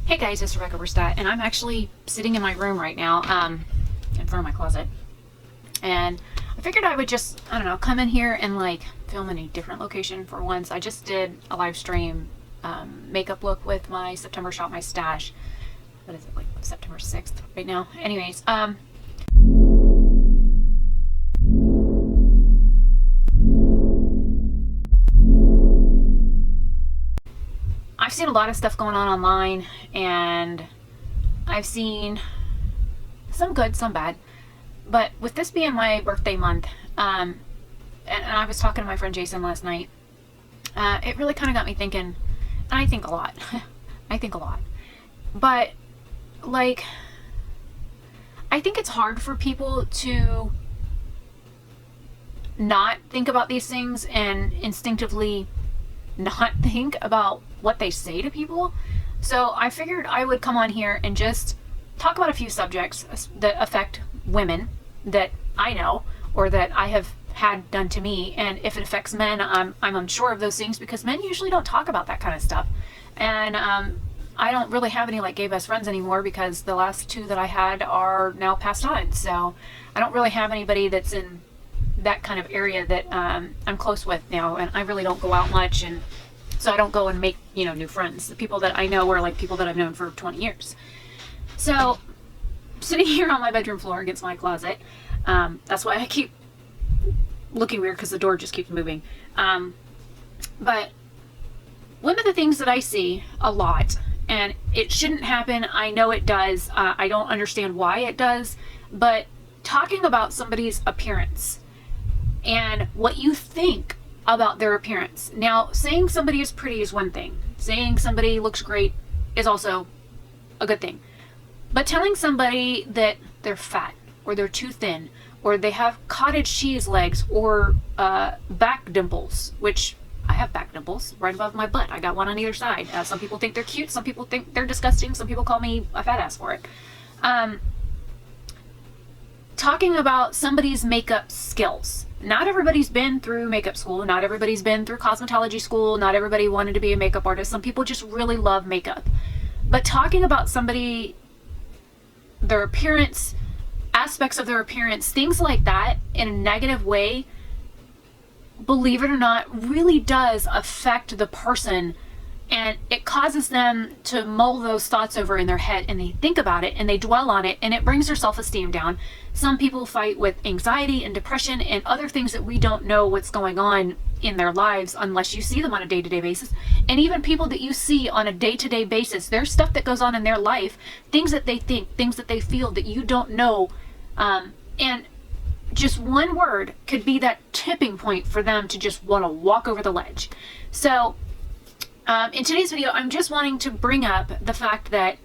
Hey guys, it's Rebecca Oberstadt, and I'm actually sitting in my room right now, in front of my closet. And I figured I would just, I don't know, come in here and like film in a different location for once. I just did a live stream makeup look with my September Shop My Stash. What is it, like September 6th right now? Anyways, I've seen a lot of stuff going on online, and I've seen some good, some bad. But with this being my birthday month, and I was talking to my friend Jason last night, it really kind of got me thinking, and I think a lot. I think a lot. But, like, I think it's hard for people to not think about these things and instinctively not think about what they say to people. So I figured I would come on here and just talk about a few subjects that affect women that I know or that I have had done to me. And if it affects men, I'm unsure of those things because men usually don't talk about that kind of stuff. And I don't really have any like gay best friends anymore because the last two that I had are now passed on. So I don't really have anybody that's in that kind of area that I'm close with now, and I really don't go out much, and so I don't go and make, you know, new friends. The people that I know are like people that I've known for 20 years. So sitting here on my bedroom floor against my closet, that's why I keep looking weird because the door just keeps moving. But one of the things that I see a lot, and it shouldn't happen, I know it does, I don't understand why it does, but talking about somebody's appearance and what you think about their appearance. Now, saying somebody is pretty is one thing. Saying somebody looks great is also a good thing. But telling somebody that they're fat, or they're too thin, or they have cottage cheese legs, or back dimples, which I have back dimples right above my butt. I got one on either side. Some people think they're cute, some people think they're disgusting, some people call me a fat ass for it. Talking about somebody's makeup skills. Not everybody's been through makeup school. Not everybody's been through cosmetology school. Not everybody wanted to be a makeup artist. Some people just really love makeup. But talking about somebody, their appearance, aspects of their appearance, things like that in a negative way, believe it or not, really does affect the person, and it causes them to mull those thoughts over in their head, and they think about it and they dwell on it, and it brings their self-esteem down. Some people fight with anxiety and depression and other things that we don't know what's going on in their lives unless you see them on a day-to-day basis. And even people that you see on a day-to-day basis, there's stuff that goes on in their life, things that they think, things that they feel that you don't know, and just one word could be that tipping point for them to just want to walk over the ledge. So in today's video, I'm just wanting to bring up the fact that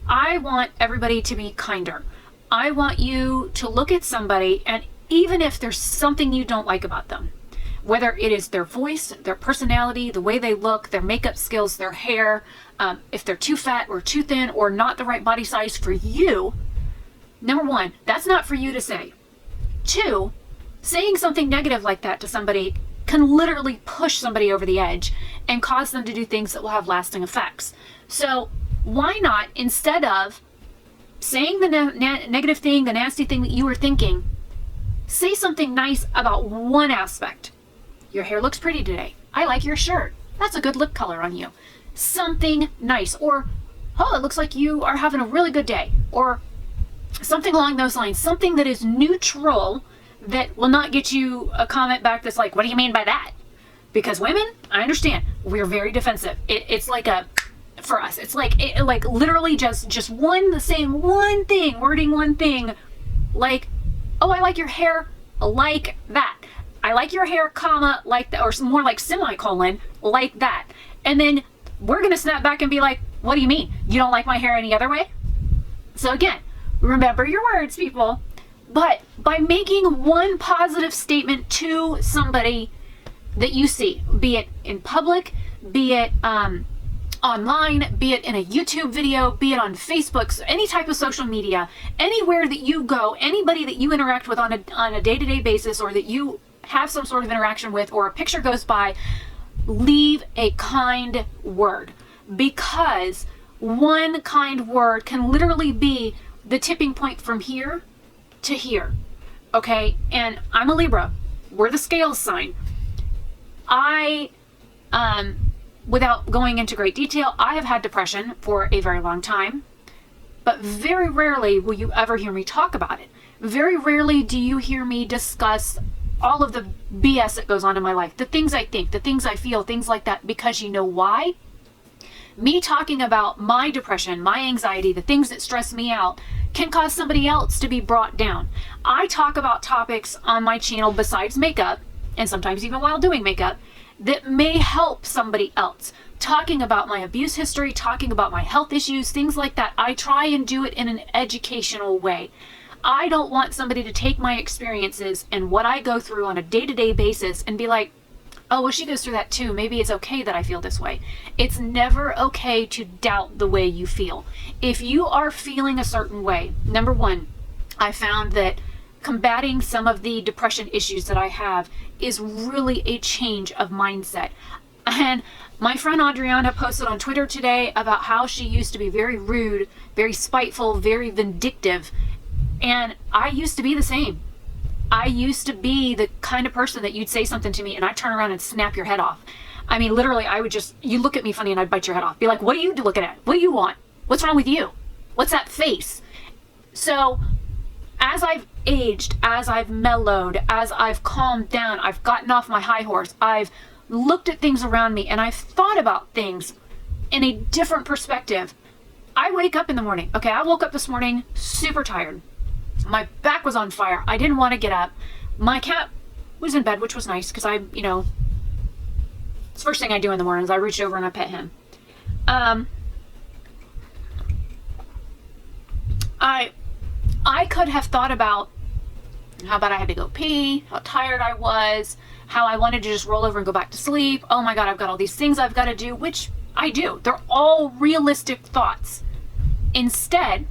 I want everybody to be kinder. I want you to look at somebody, and even if there's something you don't like about them, whether it is their voice, their personality, the way they look, their makeup skills, their hair, if they're too fat or too thin or not the right body size for you, number one, that's not for you to say. Two, saying something negative like that to somebody can literally push somebody over the edge and cause them to do things that will have lasting effects. So why not, instead of saying the negative thing, the nasty thing that you were thinking, say something nice about one aspect. Your hair looks pretty today. I like your shirt. That's a good lip color on you. Something nice. Or, oh, it looks like you are having a really good day. Or something along those lines. Something that is neutral, that will not get you a comment back that's like, what do you mean by that? Because women, I understand, we're very defensive. It's like for us, it's like, literally just one thing, wording one thing, like, oh, I like your hair, like that. I like your hair, comma, like that, or more like semicolon, like that. And then we're going to snap back and be like, what do you mean? You don't like my hair any other way? So again, remember your words, people. But by making one positive statement to somebody that you see, be it in public, be it online, be it in a YouTube video, be it on Facebook, any type of social media, anywhere that you go, anybody that you interact with on a day-to-day basis, or that you have some sort of interaction with, or a picture goes by, leave a kind word. Because One kind word can literally be the tipping point from here to here. Okay? And I'm a Libra. We're the scales sign. Without going into great detail, I have had depression for a very long time, but very rarely will you ever hear me talk about it. Very rarely do you hear me discuss all of the BS that goes on in my life, the things I think, the things I feel, things like that, because you know why? Me talking about my depression, my anxiety, the things that stress me out can cause somebody else to be brought down. I talk about topics on my channel besides makeup, and sometimes even while doing makeup, that may help somebody else. Talking about my abuse history, talking about my health issues, things like that. I try and do it in an educational way. I don't want somebody to take my experiences and what I go through on a day-to-day basis and be like, oh, well, she goes through that too. Maybe it's okay that I feel this way. It's never okay to doubt the way you feel. If you are feeling a certain way, number one, I found that combating some of the depression issues that I have is really a change of mindset. And my friend Adriana posted on Twitter today about how she used to be very rude, very spiteful, very vindictive. And I used to be the same. I used to be the kind of person that you'd say something to me and I'd turn around and snap your head off. I mean, literally, I would just, you look at me funny and I'd bite your head off. Be like, what are you looking at? What do you want? What's wrong with you? What's that face? So as I've aged, as I've mellowed, as I've calmed down, I've gotten off my high horse, I've looked at things around me and I've thought about things in a different perspective. I wake up in the morning. Okay, I woke up this morning super tired. My back was on fire. I didn't want to get up. My cat was in bed, which was nice because it's the first thing I do in the morning is I reach over and I pet him. I could have thought about how bad I had to go pee, how tired I was, how I wanted to just roll over and go back to sleep. Oh my God, I've got all these things I've got to do, which I do. They're all realistic thoughts. Instead,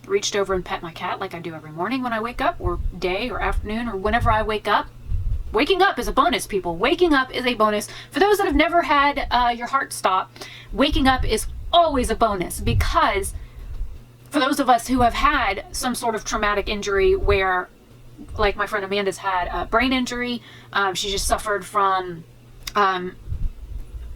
reached over and pet my cat like I do every morning when I wake up, or day or afternoon, or whenever I wake up. Waking up is a bonus, people. Waking up is a bonus. For those that have never had your heart stop, waking up is always a bonus, because for those of us who have had some sort of traumatic injury where, like my friend Amanda's had a brain injury, she just suffered from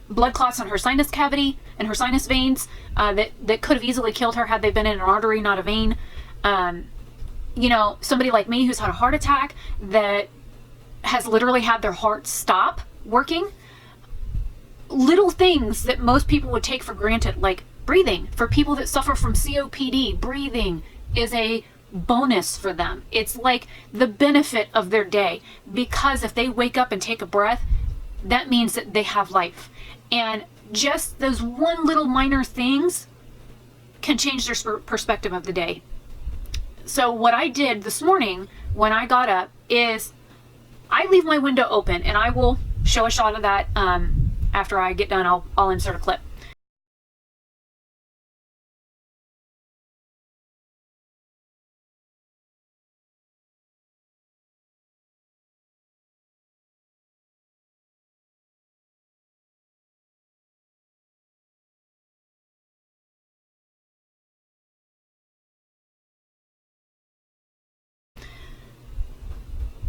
blood clots in her sinus cavity and her sinus veins that could have easily killed her had they been in an artery, not a vein. Somebody like me who's had a heart attack that has literally had their heart stop working. Little things that most people would take for granted, like breathing. For people that suffer from COPD, breathing is a bonus for them. It's like the benefit of their day, because if they wake up and take a breath, that means that they have life. And just those one little minor things can change their perspective of the day. So what I did this morning when I got up is I leave my window open, and I will show a shot of that after I get done. I'll insert a clip.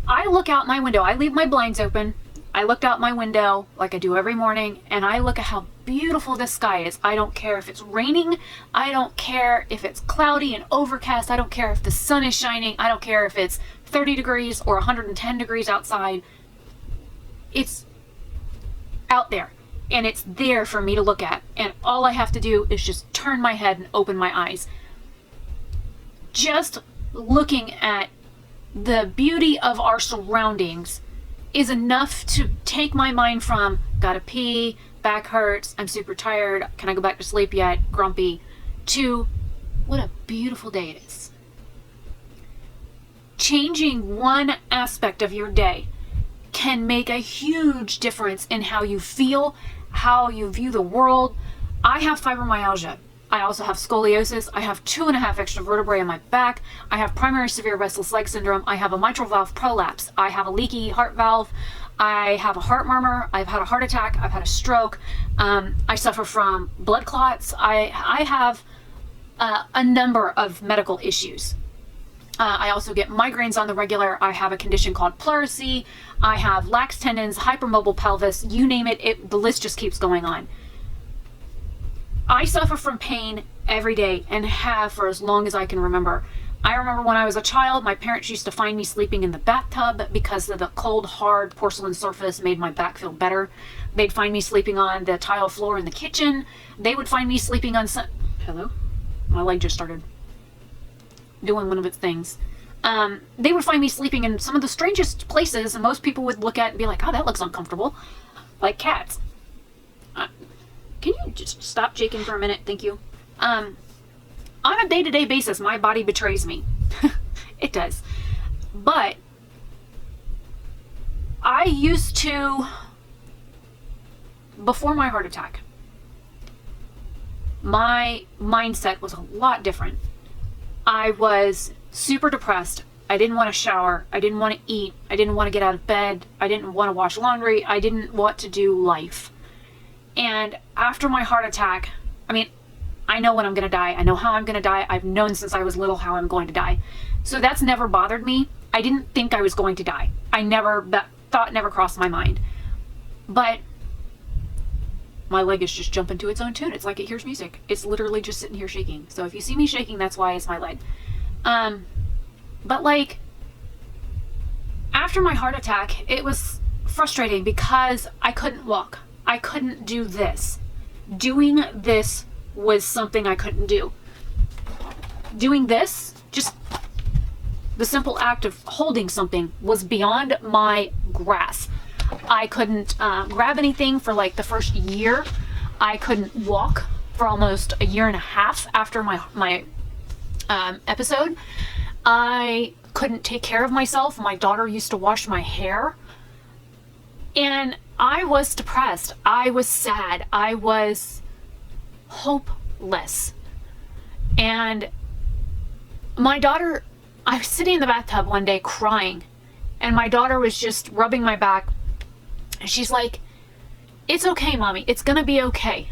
I look out my window. I leave my blinds open. I looked out my window like I do every morning, and I look at how beautiful the sky is. I don't care if it's raining. I don't care if it's cloudy and overcast. I don't care if the sun is shining. I don't care if it's 30 degrees or 110 degrees outside. It's out there, and it's there for me to look at. And all I have to do is just turn my head and open my eyes. Just looking at the beauty of our surroundings is enough to take my mind from gotta pee, back hurts, I'm super tired, can I go back to sleep yet, grumpy, to what a beautiful day it is. Changing one aspect of your day can make a huge difference in how you feel, how you view the world. I have fibromyalgia. I also have scoliosis. I have 2.5 extra vertebrae in my back. I have primary severe restless leg syndrome. I have a mitral valve prolapse. I have a leaky heart valve. I have a heart murmur. I've had a heart attack. I've had a stroke. I suffer from blood clots. I have a number of medical issues. I also get migraines on the regular. I have a condition called pleurisy. I have lax tendons, hypermobile pelvis, you name it, the list just keeps going on. I suffer from pain every day and have for as long as I can remember. I remember when I was a child, my parents used to find me sleeping in the bathtub because of the cold, hard porcelain surface made my back feel better. They'd find me sleeping on the tile floor in the kitchen. They would find me sleeping on Hello? My leg just started doing one of its things. They would find me sleeping in some of the strangest places, and most people would look at it and be like, oh, that looks uncomfortable. Like cats. Can you just stop shaking for a minute? Thank you. On a day-to-day basis, my body betrays me. It does. But I used to, before my heart attack, my mindset was a lot different. I was super depressed. I didn't want to shower. I didn't want to eat. I didn't want to get out of bed. I didn't want to wash laundry. I didn't want to do life. And after my heart attack, I mean, I know when I'm going to die. I know how I'm going to die. I've known since I was little how I'm going to die. So that's never bothered me. I didn't think I was going to die. That thought never crossed my mind. But my leg is just jumping to its own tune. It's like it hears music. It's literally just sitting here shaking. So if you see me shaking, that's why it's my leg. But like, after my heart attack, it was frustrating because I couldn't walk. I couldn't do this. Doing this was something I couldn't do. Doing this, just the simple act of holding something, was beyond my grasp. I couldn't grab anything for like the first year. I couldn't walk for almost a year and a half after my episode. I couldn't take care of myself. My daughter used to wash my hair. And I was depressed. I was sad. I was hopeless. And my daughter, I was sitting in the bathtub one day crying, and my daughter was just rubbing my back. And she's like, "It's okay, Mommy. It's gonna be okay."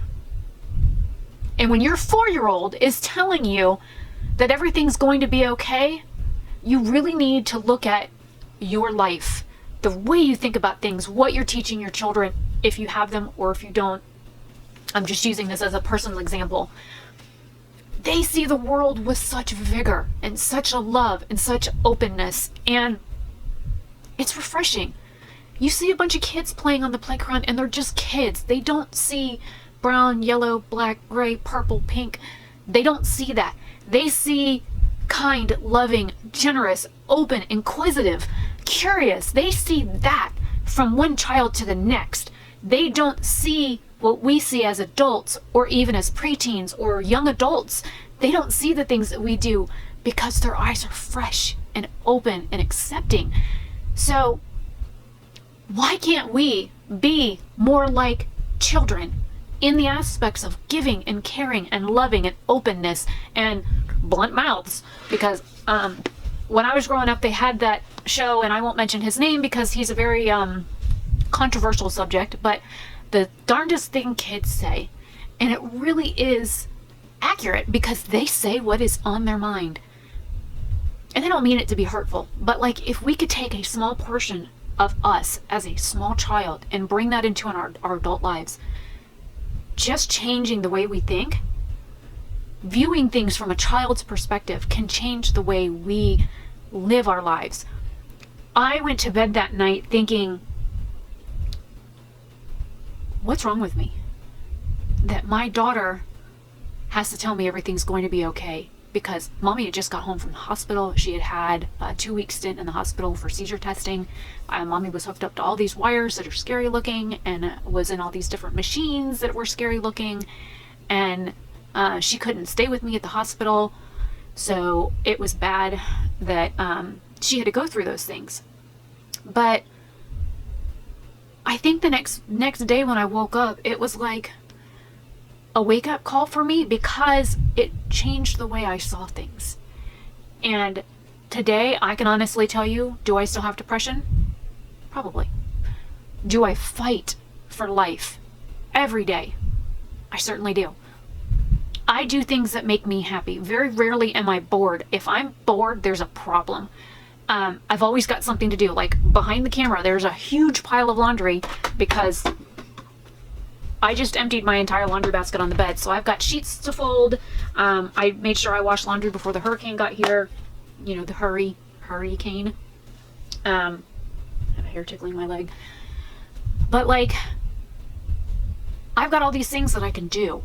And when your 4-year-old is telling you that everything's going to be okay, you really need to look at your life, the way you think about things, what you're teaching your children, if you have them or if you don't. I'm just using this as a personal example. They see the world with such vigor and such a love and such openness, and it's refreshing. You see a bunch of kids playing on the playground and they're just kids. They don't see brown, yellow, black, gray, purple, pink. They don't see that. They see kind, loving, generous, open, inquisitive, curious. They see that from one child to the next. They don't see what we see as adults or even as preteens or young adults. They don't see the things that we do because their eyes are fresh and open and accepting. So why can't we be more like children in the aspects of giving and caring and loving and openness and blunt mouths? Because when I was growing up, they had that show, and I won't mention his name because he's a very controversial subject, but the darndest thing kids say, and it really is accurate because they say what is on their mind. And they don't mean it to be hurtful, but like, if we could take a small portion of us as a small child and bring that into our adult lives, just changing the way we think, viewing things from a child's perspective can change the way we live our lives. I went to bed that night thinking, what's wrong with me? That my daughter has to tell me everything's going to be okay, because Mommy had just got home from the hospital. She had had a 2-week stint in the hospital for seizure testing. Mommy was hooked up to all these wires that are scary looking and was in all these different machines that were scary looking. And she couldn't stay with me at the hospital. So it was bad that she had to go through those things. But I think the next day when I woke up, it was like, a wake-up call for me because it changed the way I saw things. And today, I can honestly tell you, do I still have depression? Probably. Do I fight for life every day? I certainly do. I do things that make me happy. Very rarely am I bored. If I'm bored, there's a problem. I've always got something to do. Like behind the camera, there's a huge pile of laundry because I just emptied my entire laundry basket on the bed. So I've got sheets to fold. I made sure I washed laundry before the hurricane got here. You know, the hurricane. I have a hair tickling my leg. But like, I've got all these things that I can do.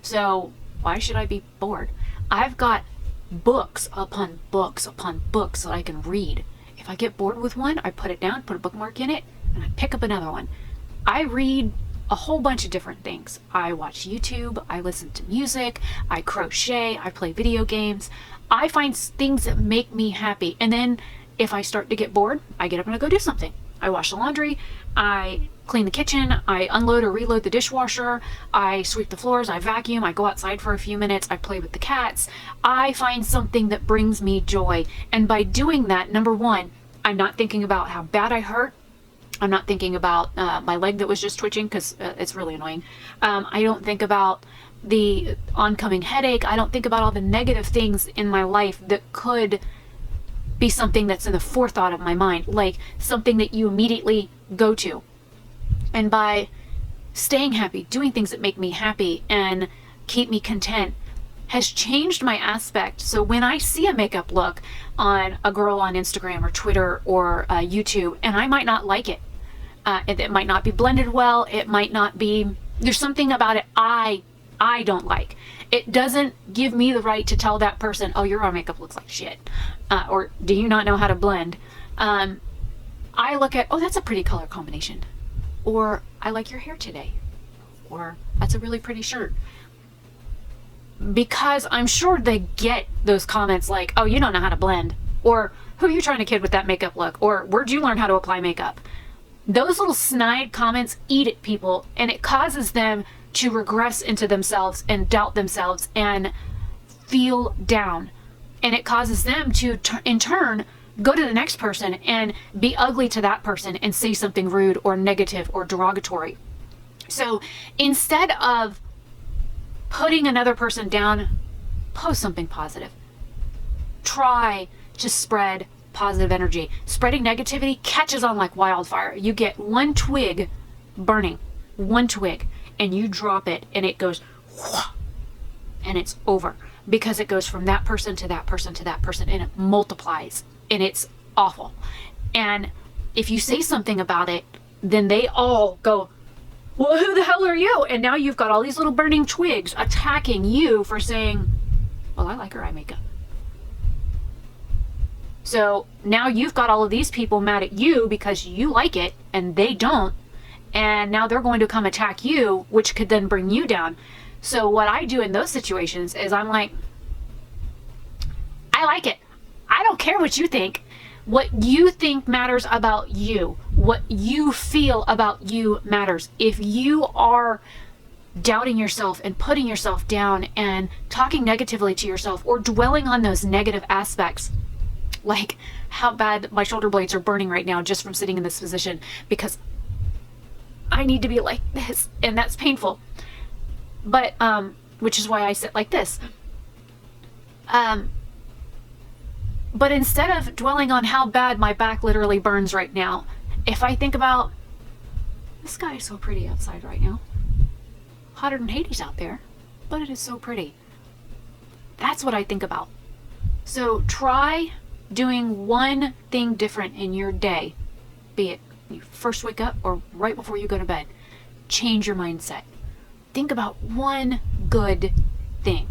So why should I be bored? I've got books upon books upon books that I can read. If I get bored with one, I put it down, put a bookmark in it, and I pick up another one. I read a whole bunch of different things. I watch YouTube, I listen to music, I crochet, I play video games. I find things that make me happy. And then if I start to get bored, I get up and I go do something. I wash the laundry, I clean the kitchen, I unload or reload the dishwasher, I sweep the floors, I vacuum, I go outside for a few minutes, I play with the cats. I find something that brings me joy. And by doing that, number one, I'm not thinking about how bad I hurt. I'm not thinking about my leg that was just twitching because it's really annoying. I don't think about the oncoming headache. I don't think about all the negative things in my life that could be something that's in the forethought of my mind, like something that you immediately go to. And by staying happy, doing things that make me happy and keep me content, has changed my aspect. So when I see a makeup look on a girl on Instagram or Twitter or YouTube, and I might not like it, it might not be blended well, it might not be, there's something about it I don't like. It doesn't give me the right to tell that person, oh, your makeup looks like shit, or do you not know how to blend? I look at, oh, that's a pretty color combination, or I like your hair today, or that's a really pretty shirt. Because I'm sure they get those comments like, oh, you don't know how to blend, or who are you trying to kid with that makeup look, or where'd you learn how to apply makeup? Those little snide comments eat at people, and it causes them to regress into themselves and doubt themselves and feel down. And it causes them to, in turn, go to the next person and be ugly to that person and say something rude or negative or derogatory. So instead of putting another person down, post something positive. Try to spread positive energy. Spreading negativity catches on like wildfire. You get one twig burning, one twig, and you drop it and it goes whoosh, and it's over, because it goes from that person to that person to that person, and it multiplies, and it's awful. And if you say something about it, then they all go, well, who the hell are you? And now you've got all these little burning twigs attacking you for saying, well, I like her eye makeup. So now you've got all of these people mad at you because you like it and they don't. And now they're going to come attack you, which could then bring you down. So what I do in those situations is I'm like, I like it. I don't care what you think. What you think matters about you. What you feel about you matters. If you are doubting yourself and putting yourself down and talking negatively to yourself or dwelling on those negative aspects, like how bad my shoulder blades are burning right now just from sitting in this position because I need to be like this, and that's painful. But which is why I sit like this. But instead of dwelling on how bad my back literally burns right now, if I think about, the sky is so pretty outside right now. Hotter than Hades out there, but it is so pretty. That's what I think about. So try doing one thing different in your day, be it you first wake up or right before you go to bed. Change your mindset. Think about one good thing,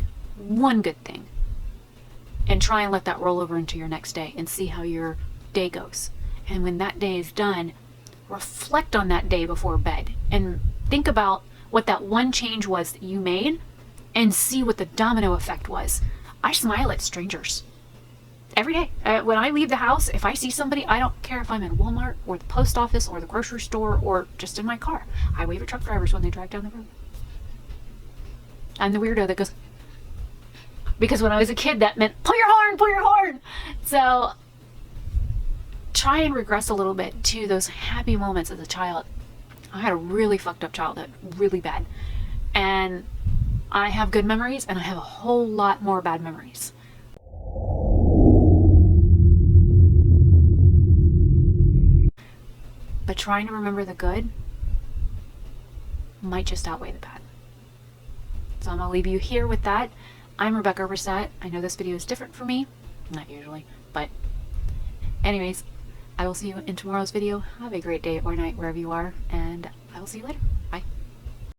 and try and let that roll over into your next day and see how your day goes. And when that day is done, reflect on that day before bed and think about what that one change was that you made and see what the domino effect was. I smile at strangers every day. When I leave the house, if I see somebody, I don't care if I'm in Walmart or the post office or the grocery store or just in my car. I wave at truck drivers when they drive down the road. I'm the weirdo that goes, because when I was a kid, that meant pull your horn, pull your horn. So try and regress a little bit to those happy moments as a child. I had a really fucked up childhood, really bad. And I have good memories, and I have a whole lot more bad memories. But trying to remember the good might just outweigh the bad. So I'm going to leave you here with that. I'm Rebecca Oberstadt. I know this video is different for me. Not usually, but anyways, I will see you in tomorrow's video. Have a great day or night wherever you are, and I will see you later.